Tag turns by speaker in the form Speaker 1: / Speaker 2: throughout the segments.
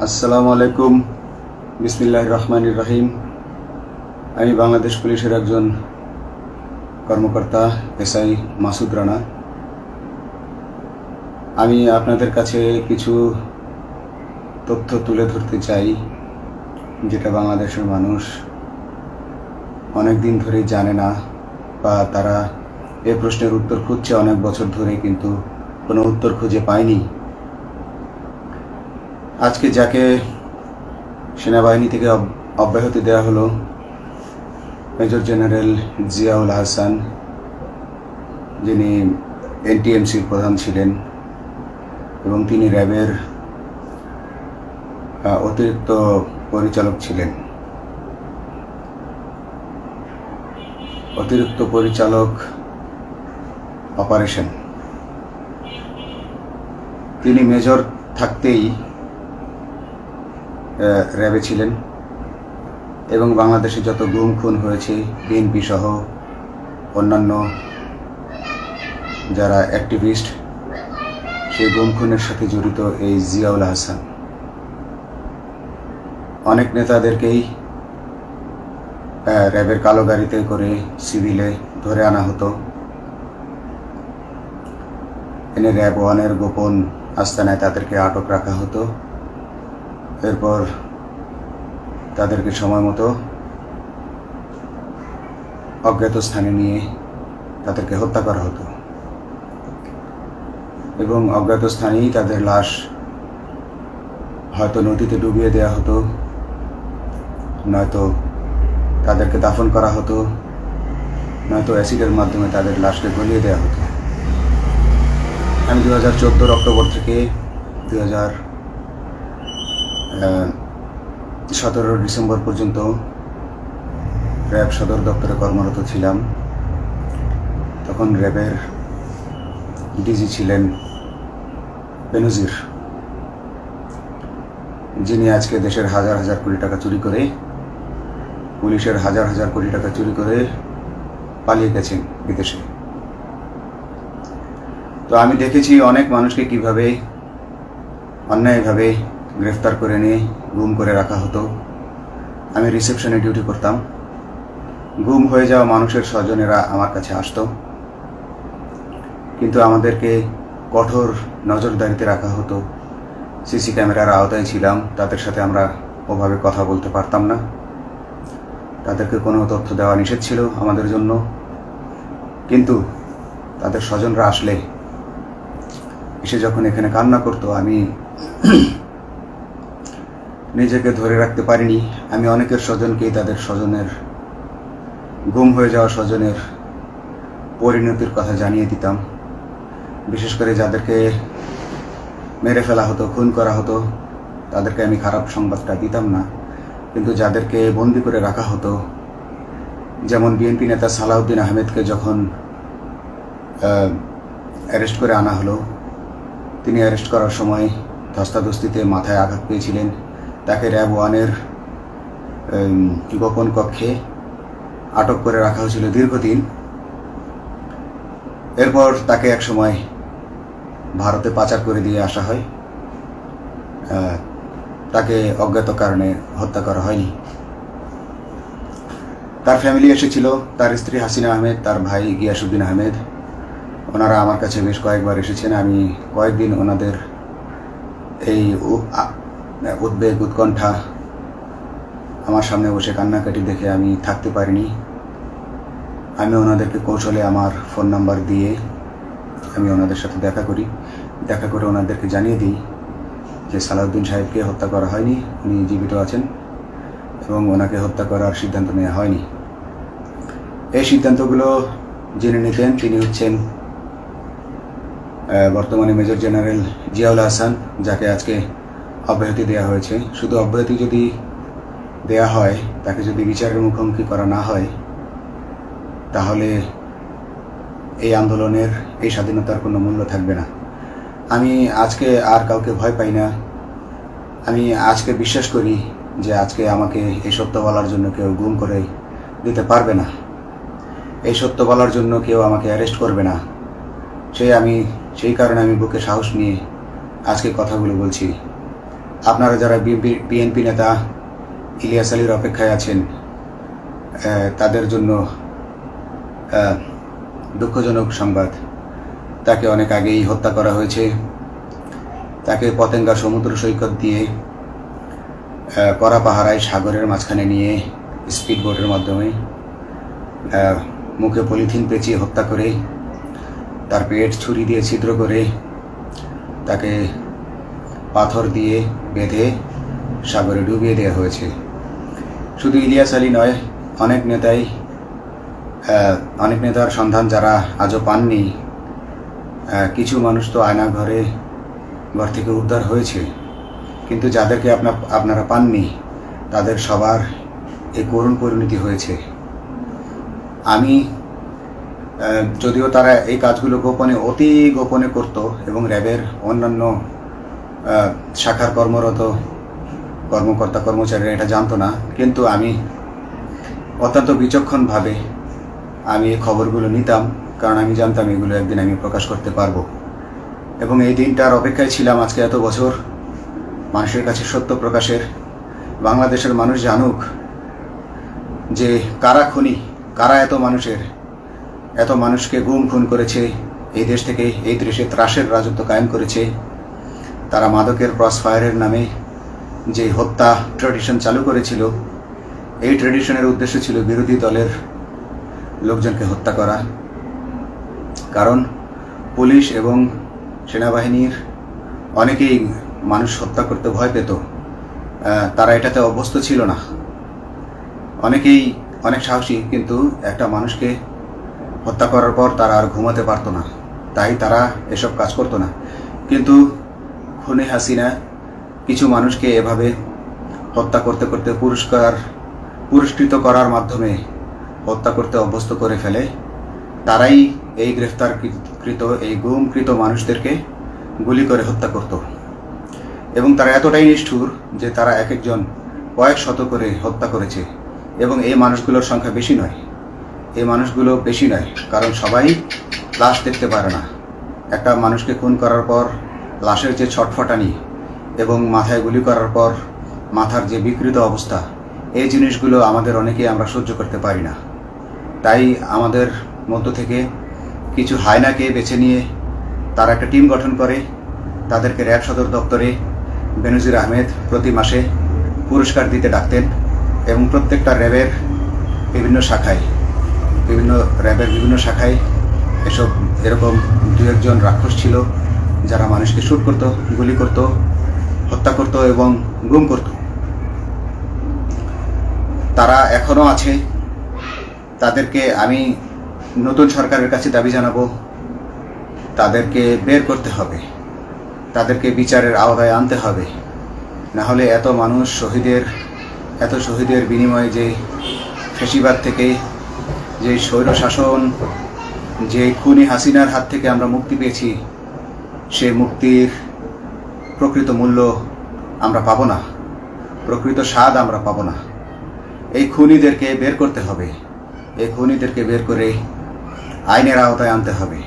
Speaker 1: আসসালামু আলাইকুম। বিসমিল্লাহির রহমানির রহিম। আমি বাংলাদেশ পুলিশের একজন কর্মকর্তা এসআই মাসুদ রানা। আমি আপনাদের কাছে কিছু তথ্য তুলে ধরতে চাই, যেটা বাংলাদেশের মানুষ অনেক দিন ধরেই জানে না, বা তারা এই প্রশ্নের উত্তর খুঁজছে অনেক বছর ধরে, কিন্তু কোনো উত্তর খুঁজে পায়নি। আজকে যাকে সেনাবাহিনী থেকে অব্যাহতি দেওয়া হলো, মেজর জেনারেল জিয়াউল হাসান, যিনি এনটিএমসির প্রধান ছিলেন এবং তিনি র্যাবের অতিরিক্ত পরিচালক ছিলেন। অতিরিক্ত পরিচালক অপারেশন। তিনি মেজর থাকতেই র্যাবে ছিলেন এবং বাংলাদেশে যত গুম খুন হয়েছে, বিএনপি সহ অন্যান্য যারা অ্যাক্টিভিস্ট, সেই গুম খুনের সাথে জড়িত এই জিয়াউল হাসান। অনেক নেতাদেরকেই র্যাবের কালো গাড়িতে করে সিভিলে ধরে আনা হতো, এনে র্যাব ওয়ানের গোপন আস্তানায় তাদেরকে আটক রাখা হতো। এরপর তাদেরকে সময় মতো অজ্ঞাত স্থানে নিয়ে তাদেরকে হত্যা করা হতো এবং অজ্ঞাত স্থানেই তাদের লাশ হয়তো নদীতে ডুবিয়ে দেওয়া হতো, নয়তো তাদেরকে দাফন করা হতো, নয়তো অ্যাসিডের মাধ্যমে তাদের লাশকে গলিয়ে দেওয়া হতো। আমি 2014 অক্টোবর থেকে 2017 ডিসেম্বর পর্যন্ত র্যাব সদর দপ্তরে কর্মরত ছিলাম। তখন র্যাবের ডিজি ছিলেন বেনজির, যিনি আজকে দেশের হাজার হাজার কোটি টাকা চুরি করে, পুলিশের হাজার হাজার কোটি টাকা চুরি করে পালিয়ে গেছেন বিদেশে। তো আমি দেখেছি অনেক মানুষকে কিভাবে অন্যায়ভাবে গ্রেফতার করে নিয়ে গুম করে রাখা হতো। আমি রিসেপশনে ডিউটি করতাম। গুম হয়ে যাওয়া মানুষের স্বজনেরা আমার কাছে আসতো, কিন্তু আমাদেরকে কঠোর নজরদারিতে রাখা হতো। সিসি ক্যামেরার আওতায় ছিলাম, তাদের সাথে আমরা ওভাবে কথা বলতে পারতাম না। তাদেরকে কোনো তথ্য দেওয়া নিষেধ ছিল আমাদের জন্য। কিন্তু তাদের স্বজনরা আসলে এসে যখন এখানে কান্না করতো, আমি নিজেকে ধরে রাখতে পারিনি। আমি অনেকের স্বজনকেই তাদের স্বজনের, গুম হয়ে যাওয়া স্বজনের পরিণতির কথা জানিয়ে দিতাম। বিশেষ করে যাদেরকে মেরে ফেলা হতো, খুন করা হতো, তাদেরকে আমি খারাপ সংবাদটা দিতাম না। কিন্তু যাদেরকে বন্দি করে রাখা হতো, যেমন বিএনপি নেতা সালাউদ্দিন আহমেদকে যখন অ্যারেস্ট করে আনা হলো, তিনি অ্যারেস্ট করার সময় ধস্তাধস্তিতে মাথায় আঘাত পেয়েছিলেন। তাকে র্যাব ওয়ানের গোপন কক্ষে আটক করে রাখা হয়েছিল দীর্ঘদিন। এরপর তাকে এক সময় ভারতে পাচার করে দিয়ে আসা হয়। তাকে অজ্ঞাত কারণে হত্যা করা হয়নি। তার ফ্যামিলি এসেছিল, তার স্ত্রী হাসিনা আহমেদ, তার ভাই গিয়াসউদ্দিন আহমেদ। ওনারা আমার কাছে বেশ কয়েকবার এসেছেন। আমি কয়েকদিন ওনাদের এই উদ্বেগ, উৎকণ্ঠা আমার সামনে বসে কান্নাকাটি দেখে আমি থাকতে পারিনি। আমি ওনাদেরকে কৌশলে আমার ফোন নাম্বার দিয়ে আমি ওনাদের সাথে দেখা করে ওনাদেরকে জানিয়ে দিই যে সালাউদ্দিন সাহেবকে হত্যা করা হয়নি, উনি জীবিত আছেন এবং ওনাকে হত্যা করার সিদ্ধান্ত নেওয়া হয়নি। এই সিদ্ধান্তগুলো জেনে নিতেন তিনি হচ্ছেন বর্তমানে মেজর জেনারেল জিয়াউল হাসান, যাকে আজকে অব্যাহতি দেওয়া হয়েছে। শুধু অব্যাহতি যদি দেয়া হয়, তাকে যদি বিচারের মুখোমুখি করা না হয়, তাহলে এই আন্দোলনের, এই স্বাধীনতার কোনো মূল্য থাকবে না। আমি আজকে আর কাউকে ভয় পাই না। আমি আজকে বিশ্বাস করি যে আজকে আমাকে এই সত্য বলার জন্য কেউ গুম করে দিতে পারবে না, এই সত্য বলার জন্য কেউ আমাকে অ্যারেস্ট করবে না। সেই কারণে আমি বুকে সাহস নিয়ে আজকে কথাগুলো বলছি। আপনারা যারা বিএনপি নেতা ইলিয়াস আলীর অপেক্ষায় আছেন, তাদের জন্য দুঃখজনক সংবাদ। তাকে অনেক আগেই হত্যা করা হয়েছে। তাকে পতেঙ্গা সমুদ্র সৈকত দিয়ে কড়া পাহারায় সাগরের মাঝখানে নিয়ে স্পিড বোটের মাধ্যমে মুখে পলিথিন পেঁচিয়ে হত্যা করে, তার পেট ছুরি দিয়ে ছিদ্র করে, তাকে পাথর দিয়ে বেঁধে সাগরে ডুবিয়ে দেওয়া হয়েছে। শুধু ইলিয়াস আলী নয়, অনেক নেতার সন্ধান যারা আজও পাননি। কিছু মানুষ তো ঘর থেকে উদ্ধার হয়েছে, কিন্তু যাদেরকে আপনারা পাননি তাদের সবার এই করুণ পরিণতি হয়েছে। আমি যদিও তারা এই কাজগুলো অতি গোপনে করত এবং র্যাবের অন্যান্য শাখার কর্মরত কর্মকর্তা কর্মচারীরা এটা জানতো না, কিন্তু আমি অত্যন্ত বিচক্ষণভাবে আমি এই খবরগুলো নিতাম, কারণ আমি জানতাম এগুলো একদিন আমি প্রকাশ করতে পারবো। এবং এই দিনটার অপেক্ষায় ছিলাম আজকে এত বছর, মানুষের কাছে সত্য প্রকাশের। বাংলাদেশের মানুষ জানুক যে কারা খুনি, কারা এত মানুষকে গুম খুন করেছে, এই দেশ থেকে এই দেশে ত্রাসের রাজত্ব কায়েম করেছে। তারা মাদকের ক্রস ফায়ারের নামে যে হত্যা ট্র্যাডিশন চালু করেছিল, এই ট্র্যাডিশনের উদ্দেশ্য ছিল বিরোধী দলের লোকজনকে হত্যা করা। কারণ পুলিশ এবং সেনাবাহিনীর অনেকেই মানুষ হত্যা করতে ভয় পেত, তারা এটাতে অভ্যস্ত ছিল না। অনেকেই অনেক সাহসী, কিন্তু একটা মানুষকে হত্যা করার পর তারা আর ঘুমাতে পারতো না, তাই তারা এসব কাজ করতো না। কিন্তু খুনে হাসিনা কিছু মানুষকে এভাবে হত্যা করতে করতে পুরস্কৃত করার মাধ্যমে হত্যা করতে অভ্যস্ত করে ফেলে। তারাই এই গ্রেফতারকৃত এই গুমকৃত মানুষদেরকে গুলি করে হত্যা করত। এবং তারা এতটাই নিষ্ঠুর যে তারা এক একজন কয়েক শত করে হত্যা করেছে। এবং এই মানুষগুলোর সংখ্যা বেশি নয়, কারণ সবাই লাশ দেখতে পারে না। একটা মানুষকে খুন করার পর লাশের যে ছটফটানি এবং মাথায় গুলি করার পর মাথার যে বিকৃত অবস্থা, এই জিনিসগুলো আমাদের আমরা সহ্য করতে পারি না। তাই আমাদের মধ্য থেকে কিছু হায়নাকে বেছে নিয়ে তারা একটা টিম গঠন করে। তাদেরকে র্যাব সদর দপ্তরে বেনজির আহমেদ প্রতি মাসে পুরস্কার দিতে ডাকতেন এবং প্রত্যেকটা র্যাবের বিভিন্ন শাখায় এরকম দু একজন রাক্ষস ছিল যারা মানুষকে শ্যুট করত, গুলি করত, হত্যা করত এবং গুম করত। তারা এখনও আছে। তাদেরকে আমি নতুন সরকারের কাছে দাবি জানাবো, তাদেরকে বের করতে হবে, তাদেরকে বিচারের আওতায় আনতে হবে। না হলে এত শহীদের বিনিময়ে যে ফ্যাসিবাদ থেকে, যে স্বৈরশাসন, যে খুনি হাসিনার হাত থেকে আমরা মুক্তি পেয়েছি, সে মুক্তির প্রকৃত মূল্য আমরা পাবো না, প্রকৃত স্বাদ আমরা পাবো না। এই খুনিদেরকে বের করতে হবে, এই খুনিদেরকে বের করে আইনের আওতায় আনতে হবে।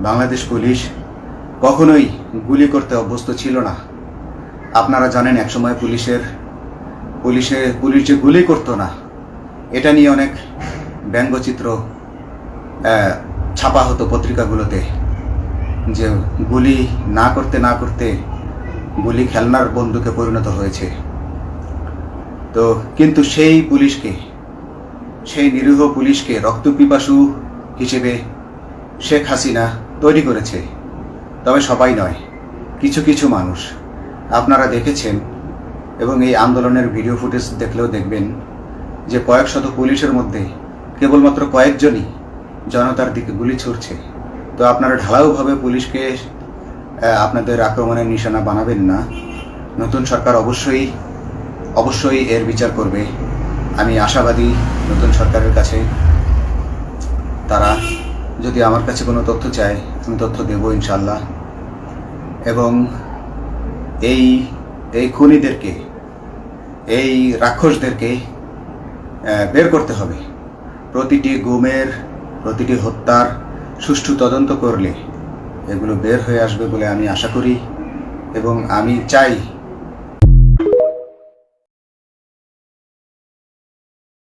Speaker 1: বাংলাদেশ পুলিশ কখনোই গুলি করতে অভ্যস্ত ছিল না। আপনারা জানেন একসময় পুলিশ যে গুলি করতো না, এটা নিয়ে অনেক ব্যঙ্গচিত্র ছাপা হতো পত্রিকাগুলোতে, যে গুলি না করতে গুলি খেলনার বন্দুকে পরিণত হয়েছে। তো কিন্তু সেই নিরীহ পুলিশকে রক্তপিপাসু হিসেবে শেখ হাসিনা তৈরি করেছে। তবে সবাই নয়, কিছু কিছু মানুষ আপনারা দেখেছেন এবং এই আন্দোলনের ভিডিও ফুটেজ দেখলেও দেখবেন যে কয়েক শত পুলিশের মধ্যে কেবলমাত্র কয়েকজনই জনতার দিকে গুলি ছুড়ছে। তো আপনারা ঢালাওভাবে পুলিশকে আপনাদের আক্রমণের নিশানা বানাবেন না। নতুন সরকার অবশ্যই এর বিচার করবে। আমি আশাবাদী নতুন সরকারের কাছে তারা যদি আমার কাছে কোনো তথ্য চায়, আমি তথ্য দেব ইনশাল্লাহ। এবং এই খুনিদেরকে, এই রাক্ষসদেরকে বের করতে হবে। প্রতিটি গুমের, প্রতিটি হত্যার সুষ্ঠু তদন্ত করলে এগুলো বের হয়ে আসবে বলে আমি আশা করি এবং আমি চাই